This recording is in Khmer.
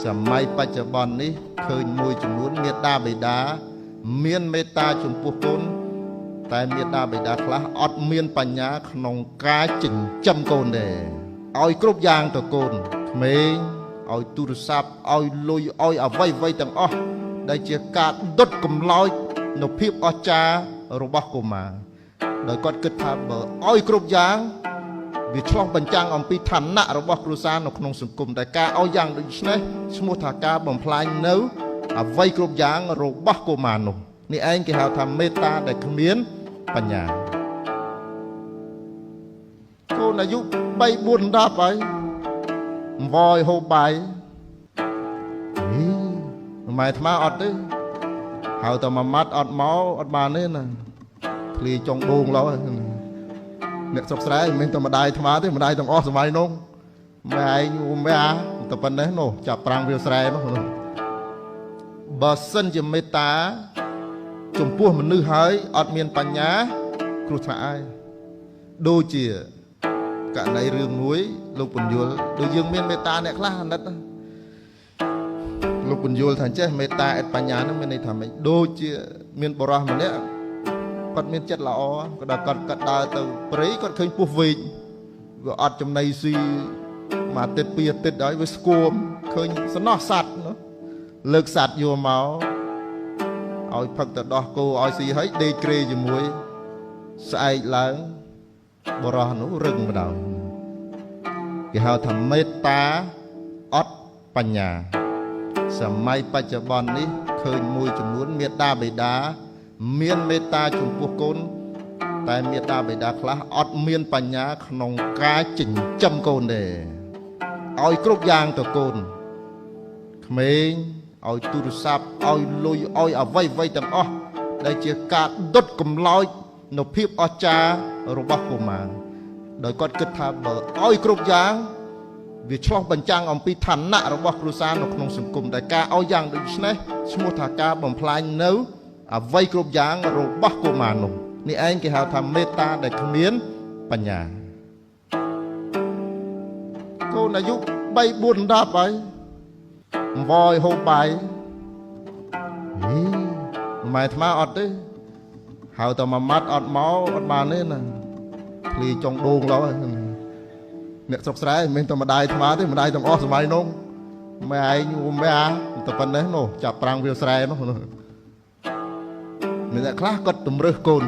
សម័យបច្ចុប្បន្ននេះឃើញមួយចំនួនមេត្តាបិតាមានមេត្តាចំពោះកូនតែមេត្តាបិតាខ្លះអត់មានបញ្ញាក្នុងការចិញ្ចឹមកូនទេឲ្យគ្រប់យ៉ាងទៅកូនក្មេងឲ្យទូរស័ព្ទឲ្យលុយឲ្យអ្វីទាំងអស់ដែលជាការដុតកម្លោចនូវភាពអស្ចារ្យរបស់កុមារដោយគាត់គិតថាបើឲ្យគ្រប់យ៉ាងវាឆ្លុះបញ្ចាំងអំពីឋានៈរបស់គ្រួសារនៅក្នុងសង្គមតែការឲ្យយ៉ាងដូចនេះឈ្មោះថាការបំផ្លាញនៅអ្វីគ្រប់យ៉ាងរបស់កុមារនោះនេះឯងគេហៅថាមេត្តាដែលគ្មានបញ្ញាកូនអាយុ3 4 10ហើយអង្វរហូបបាយម៉ែអាត្មាអត់ទេហៅតែមួយម៉ាត់អត់មកអត់បានទេណាឃ្លាចុងដងឡោះអ្នកស្រុកស្រែមិនមែនតែម្ដាយអាត្មាទេម្ដាយទាំងអស់សម័យនោះម៉ែឯងម៉ែអាតែប៉ុណ្ណេះនោះចាប់ប្រាំងវាស្រែនោះបើសិនជាមេត្តាចំពោះមនុស្សហើយអត់មានបញ្ញាគ្រោះថ្នាក់ហើយដូចជាករណីរឿងមួយលោកពន្យល់ដូចយើងមានមេត្តាអ្នកខ្លះអាណិតលោកពន្យល់ថាចេះមេត្តាឥតបញ្ញាហ្នឹងមានន័យថាម៉េចដូចជាមានបរិសម្នាក់គាត់មានចិត្តល្អក៏ដល់គាត់ដើរទៅព្រៃគាត់ឃើញពស់វែកវាអត់ចំណីស៊ីមួយអាទិត្យពីរអាទិត្យហើយវាស្គមឃើញសំណោះសัตว์លើកសัตว์យកមកឲ្យផឹកទៅដោះគោឲ្យស៊ីហើយដេកក្រេជាមួយស្អែកឡើងបរោះនោះរឹងម្ដងគេហៅថាមេត្តាអត់បញ្ញាសម័យបច្ចុប្បន្ននេះឃើញមួយចំនួនមេត្តាបិតាមានមេត្តាចំពោះកូនតែមេត្តាបិតាខ្លះអត់មានបញ្ញាក្នុងការចិញ្ចឹមកូនទេឲ្យគ្រប់យ៉ាងទៅកូនក្មេងឲ្យទូរស័ព្ទឲ្យលុយឲ្យអ្វីទាំងអស់ដែលជាការដុតកម្លោចនូវភាពអស្ចារ្យរបស់កុមារដោយគាត់គិតថាបើឲ្យគ្រប់យ៉ាងវាឆ្លុះបញ្ចាំងអំពីឋានៈរបស់គ្រួសារនៅក្នុងសង្គមតែការឲ្យយ៉ាងដូចនេះឈ្មោះថាការបំផ្លាញនៅអ្វីគ្រប់យ៉ាងរបស់កុមារនោះនេះឯងគេហៅថាមេត្តាដែលគ្មានបញ្ញាកូនអាយុ3 4 10ហើយអង្វរហូបបាយម៉ែអាត្មាអត់ទេហៅតែមួយម៉ាត់អត់មកអត់បានទេណាឃ្លាចុងដងឡោះអ្នកស្រុកស្រែមិនមែនតែម្ដាយអាត្មាទេម្ដាយទាំងអស់សម័យនោះម៉ែឯងម៉ែអាតែប៉ុណ្ណេះនោះចាប់ប្រាំងវាស្រែនោះមានអ្នកខ្លះគាត់តម្រើសកូន